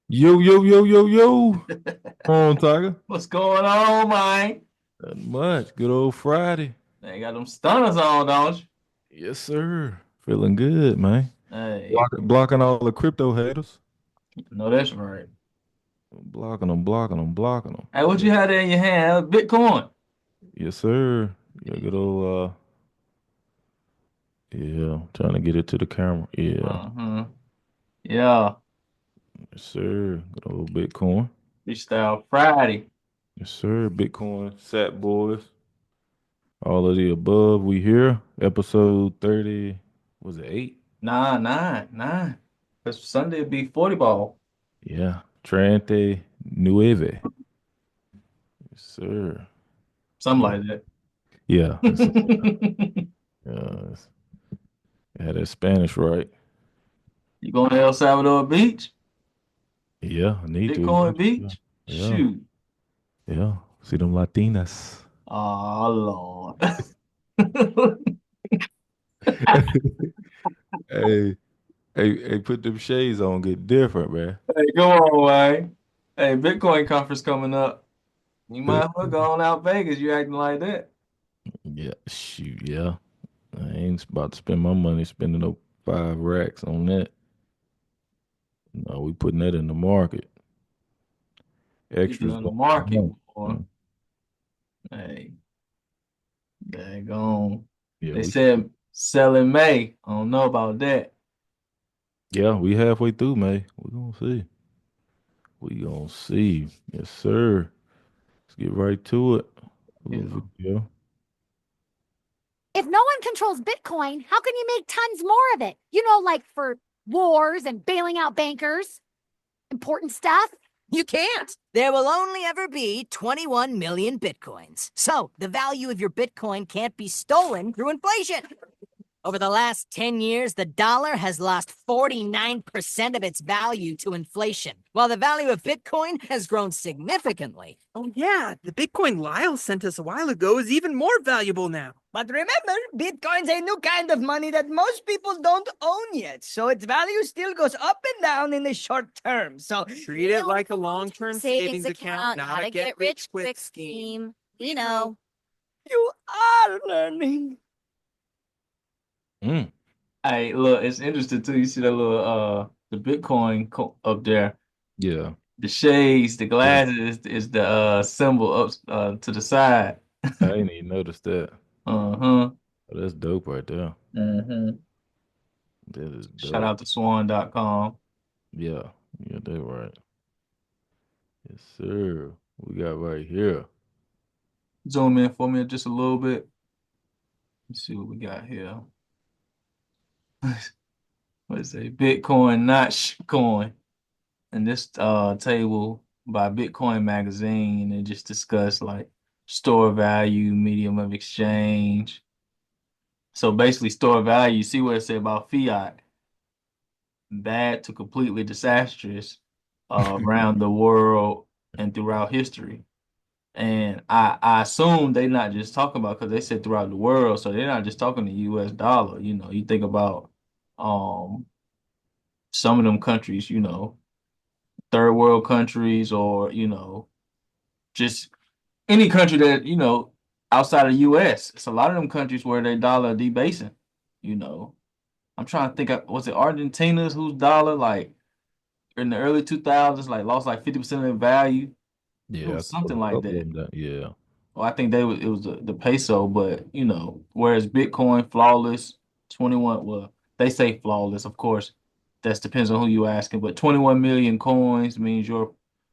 Yo, yo, yo, yo, yo. Come on, Tiger. What's going on, man? Not much. Good old Friday. They got them stunners on, don't you? Yes, sir. Feeling good, man. Hey, Blocking all the crypto haters. no, that's right. Blocking them, blocking them, blocking them. Hey, what you had there in your hand? Bitcoin. Yes, sir. Yeah, good old, yeah, trying to get it to the camera. Yeah, Uh-huh. Yeah, yes, sir. Good old Bitcoin. Freestyle Friday. Yes, sir. Bitcoin, Sat Boys, all of the above. We here. Episode 30, was it 8? Nine. Because Sunday would be 40 ball. Yeah. Trente Nueve. Yes, sir. Something Yeah. like that. Yeah. It's, had that Spanish right. You going to El Salvador Beach? Yeah, I need to Bitcoin eventually. Beach? Yeah. Shoot. Yeah. See them Latinas. Oh, Lord. Hey, hey, put them shades on, get different, man. Hey, go on, man. Hey, Bitcoin conference coming up. You might as well go on out Vegas. You acting like that. Yeah, shoot, yeah. I ain't about to spend my money spending up 5 racks on that. No, we putting that in the market. Even Extras in the going market, on. boy. Hey, daggone. Yeah, They said sell in May. I don't know about that. we halfway through, May. We gonna see. We gonna see. Yes, sir. Let's get right to it. A You little know, video. If no one controls Bitcoin, how can you make tons more of it? Like for wars and bailing out bankers, important stuff. You can't. There will only ever be 21 million bitcoins. So the value of your bitcoin can't be stolen through inflation. Over the last 10 years, the dollar has lost 49% of its value to inflation, while the value of Bitcoin has grown significantly. Oh, yeah, the Bitcoin Lyle sent us a while ago is even more valuable now. But remember, Bitcoin's a new kind of money that most people don't own yet, so its value still goes up and down in the short term. So Treat it like a long-term savings account, not a get-rich-quick scheme. you are learning. Mm, hey, look, it's interesting too. You see that little the Bitcoin up there. yeah. The shades, the Yeah. glasses is the symbol up to the side. I ain't even noticed that. Uh-huh. Oh, that's dope right there. Mm-hmm. That is Shout dope. out to swan.com. Yeah. Yeah, that's right. Yes, sir. We got right here. Zoom in for me just a little bit. Let's see what we got here. What is it? Bitcoin, not coin. And this table by Bitcoin Magazine, and just discuss like store value, medium of exchange. So basically, store value. See what it said about fiat, bad to completely disastrous around the world and throughout history. And I assume they're not just talking about because they said throughout the world, so they're not just talking the U.S. dollar. You think about um some of them countries, third world countries, or just any country that outside of the U.S. It's a lot of them countries where their dollar debasing. You know, I'm trying to think. Was it Argentina's whose dollar like in the early 2000s like lost like 50% of their value? It Yeah, was something a like couple that. of them. Yeah. Well, I think it was the peso, but whereas Bitcoin flawless 21. Well, they say flawless, of course. That depends on who you asking, but 21 million coins means your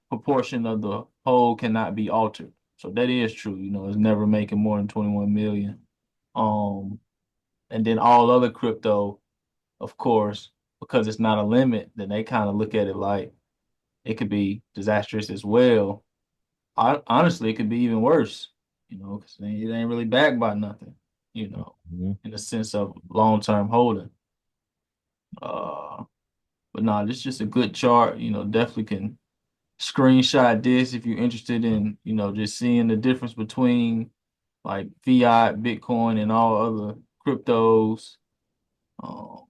proportion of the whole cannot be altered. So that is true. It's never making more than 21 million. Um, and then all other crypto, of course, because it's not a limit, then they kind of look at it like it could be disastrous as well. Honestly, it could be even worse, because it ain't really backed by nothing, Mhm. in the sense of long-term holding. Uh, but no, this is just a good chart. Definitely can screenshot this if you're interested in, just seeing the difference between like fiat, Bitcoin, and all other cryptos. Um,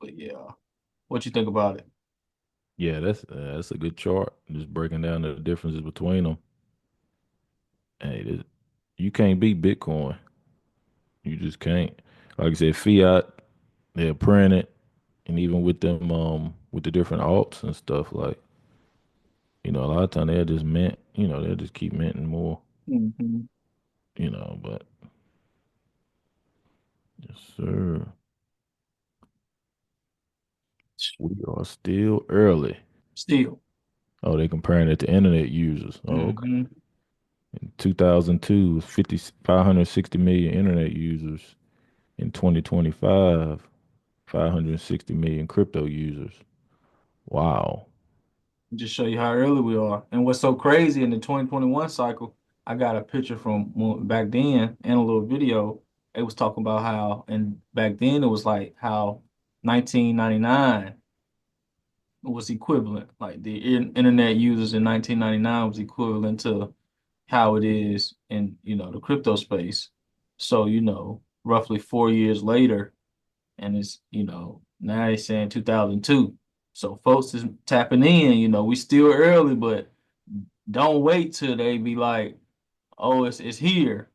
but yeah, what you think about it? Yeah, that's a good chart. Just breaking down the differences between them. Hey, you can't beat Bitcoin. You just can't. Like I said, fiat, they're printing, and even with them, with the different alts and stuff, like a lot of time they'll just mint, they'll just keep minting more, Hmm. but yes, sir. We are still early. Still. Oh, they comparing it to internet users. Oh, okay. Hmm. In 2002, it was 560 million internet users. In 2025, 560 million crypto users. Wow. Just show you how early we are. And what's so crazy in the 2021 cycle, I got a picture from back then and a little video. It was talking about how, and back then it was like how 1999 was equivalent. Like the internet users in 1999 was equivalent to how it is in, the crypto space. So, roughly 4 years later, and it's now they're saying 2002. So folks is tapping in. We still early, but don't wait till they be like, oh, it's here.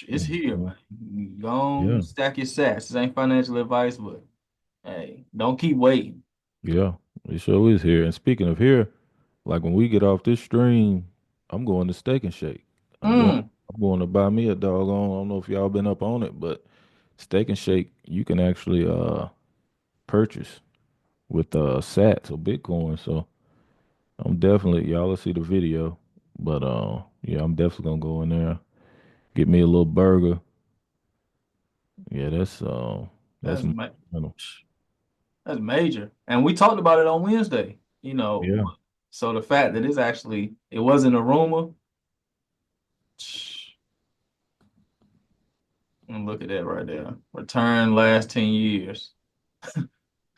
It's here, Mhm. man. Go on, Yeah. stack your sats. This ain't financial advice, but hey, don't keep waiting. Yeah. It sure is here. And speaking of here, like when we get off this stream, I'm going to Steak and Shake. I'm going Mm. I'm going to buy me a doggone. I don't know if y'all been up on it, but Steak and Shake, you can actually purchase with sats or Bitcoin. So I'm definitely y'all will see the video. But yeah, I'm definitely gonna go in there, get me a little burger. Yeah, that's That's m- ma you know, that's major. And we talked about it on Wednesday, yeah. So the fact that it wasn't a rumor. And look at that right there. Return last 10 years.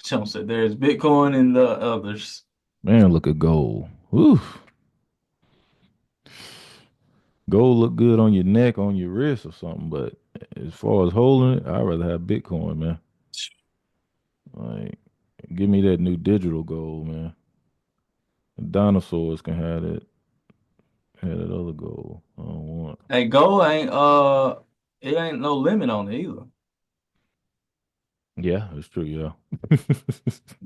Chump said there's Bitcoin and the others. Man, look at gold. Oof. Gold look good on your neck, on your wrist or something, but as far as holding it, I'd rather have Bitcoin, man. Like, give me that new digital gold, man. The dinosaurs can have that other gold. I don't want. Hey, gold it ain't no limit on it either. Yeah, that's true. Yeah, You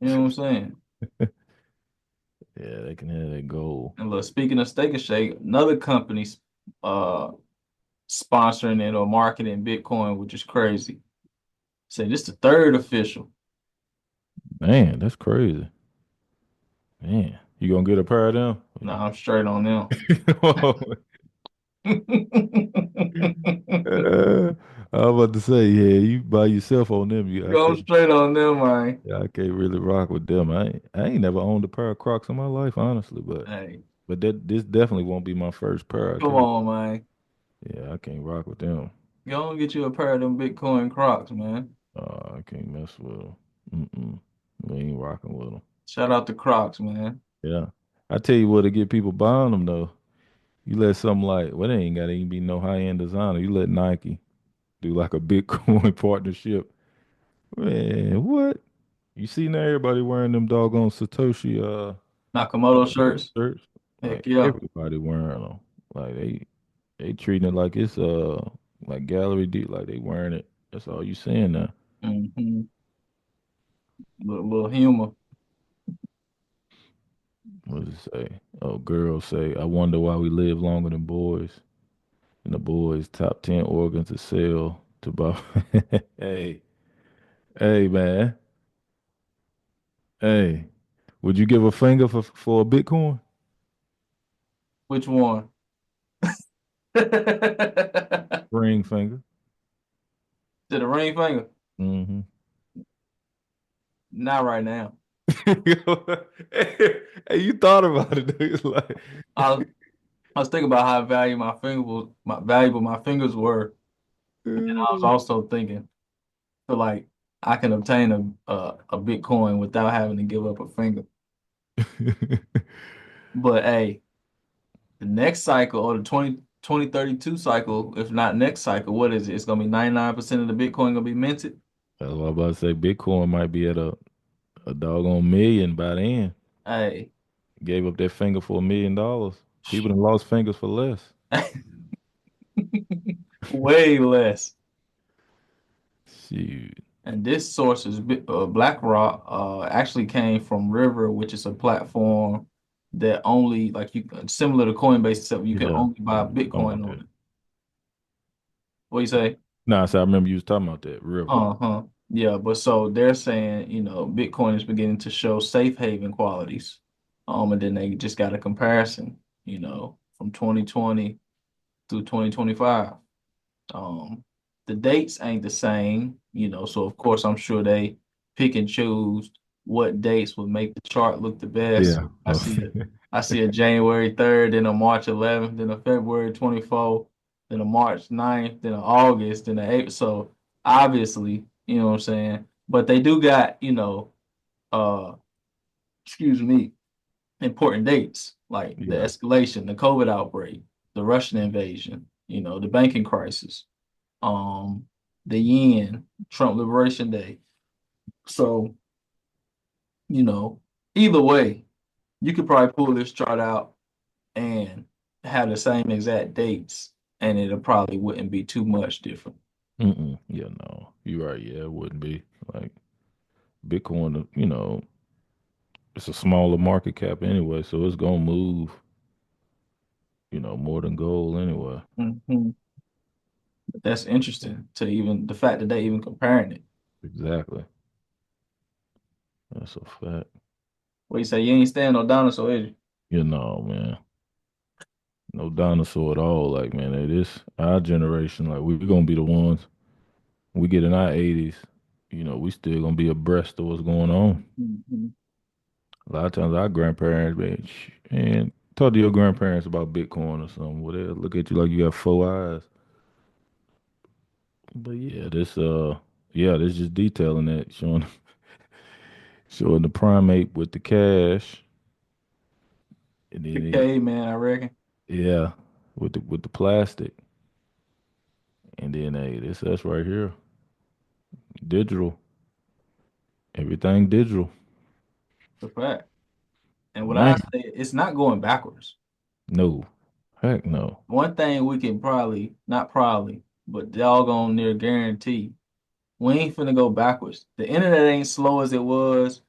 know what I'm saying? yeah, they can have that gold. And look, speaking of Steak and Shake, another company's uh sponsoring it or marketing Bitcoin, which is crazy. Say this the third official. Man, that's crazy. Man, you gonna get a pair of them? Nah, I'm straight on them. I was about to say, yeah, you by yourself on them. I Going can't. straight on them, man. Yeah, I can't really rock with them. I ain't never owned a pair of Crocs in my life, honestly. But Hey, this definitely won't be my first pair. I come tell you. on, man. Yeah, I can't rock with them. Go and get you a pair of them Bitcoin Crocs, man. I can't mess with them. Mm-mm. We ain't rocking with them. Shout out to Crocs, man. Yeah, I tell you what, to get people buying them though, you let something like well, they ain't got to even be no high end designer. You let Nike do like a Bitcoin partnership. Man, what? You see now everybody wearing them doggone Satoshi Nakamoto shirts. shirts. Heck Like yeah. everybody wearing them. Like they treating it like it's like gallery deal. Like they wearing it. That's all you seeing now. Hmm. Little humor. What does it say? Oh, girls say, I wonder why we live longer than boys. And the boys top 10 organs to sell to buy. Hey, hey, man. Hey, would you give a finger for a Bitcoin? Which one? To Ring finger. the ring finger? Mm-hmm. Not right now. Hey, you thought about it, dude. It's like, I was, I was thinking about how valuable my fingers were, and I was also thinking, feel like I can obtain a Bitcoin without having to give up a finger. But hey, the next cycle or the 2032 cycle, if not next cycle, what is it? It's gonna be 99% of the Bitcoin gonna be minted. that's what I'm about to say. Bitcoin might be at a doggone million by then. Hey, Gave up that finger for $1 million. People done lost fingers for less. Way less. Shoot. And this source is BlackRock. Actually came from River, which is a platform that only like you similar to Coinbase, except you can Yeah. only buy Talking Bitcoin about on that. it. What you say? Nah, so I remember you was talking about that river. Uh-huh. Yeah, but so they're saying, Bitcoin is beginning to show safe haven qualities. And then they just got a comparison, from 2020 through 2025. Um, the dates ain't the same, so of course I'm sure they pick and choose what dates would make the chart look the best. Yeah. I see a January 3rd, then a March 11th, then a February 24th, then a March 9th, then a August, then a April. So obviously, you know what I'm saying? But they do got, uh, excuse me, important dates like the Yeah. escalation, the COVID outbreak, the Russian invasion, the banking crisis, um, the yen, Trump Liberation Day. So, you know, either way, you could probably pull this chart out and have the same exact dates, and it probably wouldn't be too much different. Mm-mm. Yeah, no. You're right. Yeah, it wouldn't be. Like Bitcoin, it's a smaller market cap anyway, so it's gonna move, more than gold anyway. Mhm. But that's interesting to even the fact that they even comparing it. Exactly. That's a fact. What you say? You ain't staying no dinosaur, is you? Man. No dinosaur at all. Like, man, it is our generation. Like, we're gonna be the ones. We get in our 80s, we still gonna be abreast of what's going on. Mhm. A lot of times our grandparents, man, and talk to your grandparents about Bitcoin or something. Well, they'll look at you like you got four eyes. But yeah, this just detailing that, showing the primate with the cash, and then Caveman, I reckon. yeah, with the plastic, and then hey, this us right here, digital, everything digital. The fact. And what I Man, say, it's not going backwards. no, heck no. One thing we can probably, not probably, but doggone near guarantee, we ain't finna go backwards. The internet ain't slow as it was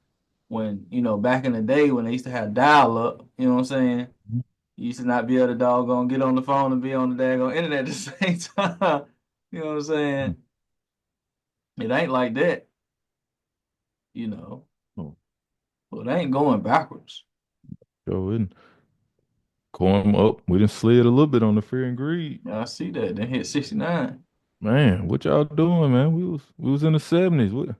when, back in the day when they used to have dial up, you know what I'm saying? You used to not be able to doggone get on the phone and be on the daggone internet at the same time. You know what I'm saying? It ain't like that, you know. Oh, But it ain't going backwards. go ahead and going up. We done slid a little bit on the fear and greed. I see that. Then hit 69. Man, what y'all doing, man? We was in the 70s.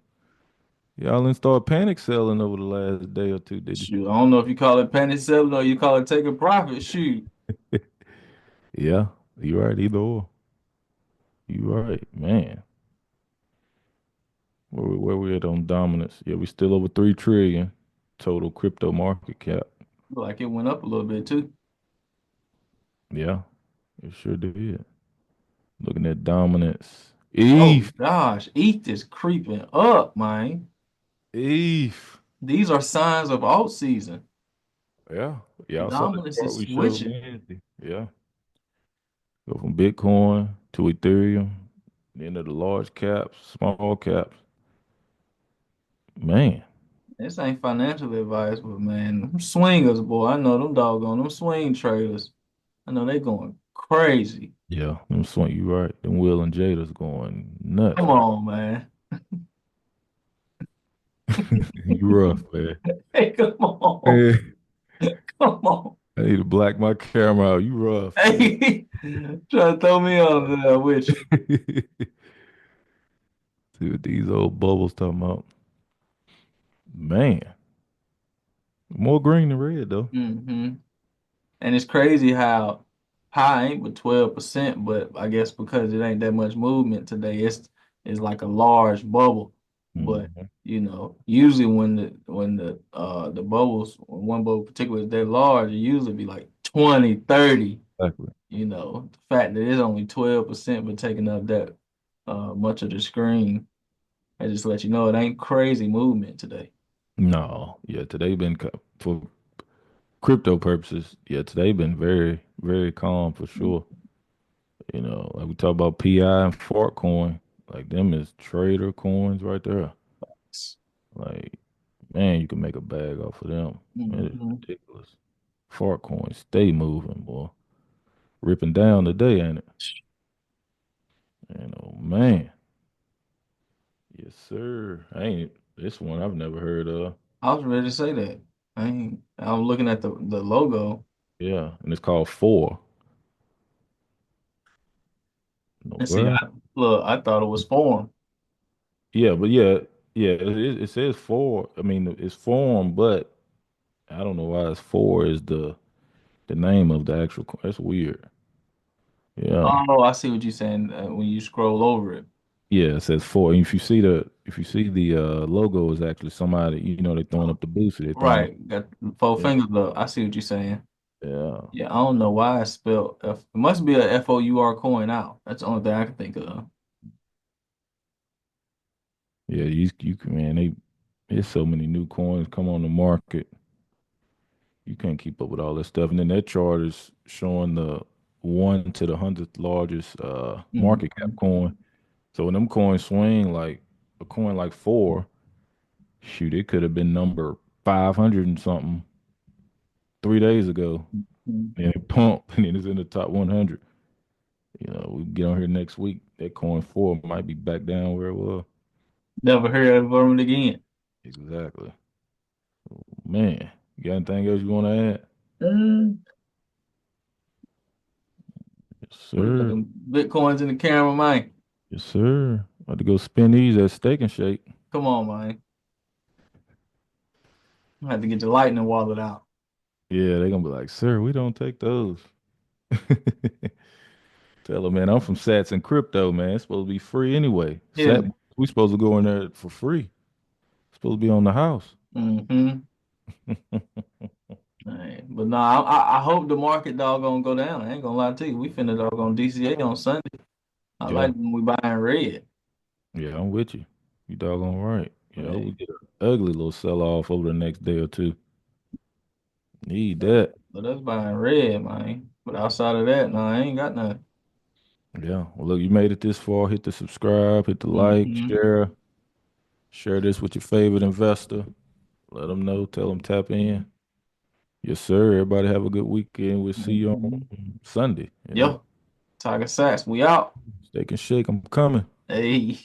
Y'all didn't start panic selling over the last day or two, did Shoot, I don't know if you call it penny selling or you call it taking profit. Shoot. you? Yeah, you right, either or. You right, man. Where we at on dominance? Yeah, we still over 3 trillion total crypto market cap. Like it went up a little bit too. Yeah, it sure did. Looking at dominance. Oh ETH. gosh, ETH is creeping up, man. ETH. These are signs of alt season. Yeah. Yeah, I saw the Dominance chart is we showed switching. Wednesday. Yeah. Go from Bitcoin to Ethereum, then to the large caps, small caps. Man. This ain't financial advice, but man, them swingers, boy, I know them doggone them swing traders. I know they going crazy. Yeah, them swing you right. Them Will and Jada's going nuts Come right. on, man. You rough, man. Hey, come on. Hey, Come on. I need to black my camera out. You rough, man. Hey, try to throw me on there with you. See what these old bubbles talking about. Man, more green than red though. Hmm. And it's crazy how high ain't but 12%, but I guess because it ain't that much movement today, it's like a large bubble. But Mhm. usually when the bubbles, when one bubble particularly is that large, it usually be like 20, 30. Exactly. The fact that it's only 12% but taking up that much of the screen, I just let you know it ain't crazy movement today. No, yeah, today been for crypto purposes, yeah, today been very, very calm for sure. Like we talk about PI and Fartcoin, like them is trader coins right there. Like, man, you can make a bag off of them. It is Mhm. ridiculous. Fartcoin stay moving, boy. Ripping down today, ain't it? Man. Yes, sir. I ain't this one I've never heard of. I was ready to say that. I'm looking at the logo Yeah, and it's called Four. No, and see, well, I thought it was form. yeah, but yeah, it says Four. I mean, it's form, but I don't know why it's Four is the name of the actual. That's weird. Yeah, Oh, I see what you're saying when you scroll over it. yeah, it says Four. And if you see the logo is actually somebody, they throwing up the boost. They throwing up. Right, got four Yeah, fingers up. I see what you're saying. yeah, Yeah, I don't know why it's spelled F. It must be a FOUR coin out. That's the only thing I can think of. yeah. You can man, there's so many new coins come on the market. You can't keep up with all this stuff. And then that chart is showing the 1 to the 100th largest market cap Mhm. coin. So when them coins swing, like a coin like Four, shoot, it could have been number 500 and something 3 days ago. Mhm. And it pumped and it's in the top 100. We get on here next week. That coin Four might be back down where it was. Never heard of it again. Exactly. Man, you got anything else you want to add? Mm. Yes, We sir. looking Bitcoins in the camera, man. Yes, sir. About to go spin these at Steak and Shake. Come on, man. I have to get your lightning wallet out. Yeah, they're gonna be like, sir, we don't take those. Tell them, man, I'm from Sats and Crypto, man. It's supposed to be free anyway. Yeah. We supposed to go in there for free. Supposed to be on the house. Mm-hmm. But no, I hope the market doggone go down. I ain't gonna lie to you. We finna doggone DCA on Sunday. I Yeah, like when we buying red. yeah, I'm with you. You doggone right. Yeah. We get an ugly little sell off over the next day or two. Need that. But that's buying red, man. But outside of that, no, I ain't got nothing. Yeah. Well, look, you made it this far. Hit the subscribe, hit the like, Mm-hmm. share this with your favorite investor. Let them know. Tell them tap in. Yes, sir. Everybody have a good weekend. We'll see you Mm-hmm. on Sunday. Yo, Tiger Sacks, we out. Steak and Shake. I'm coming. Hey.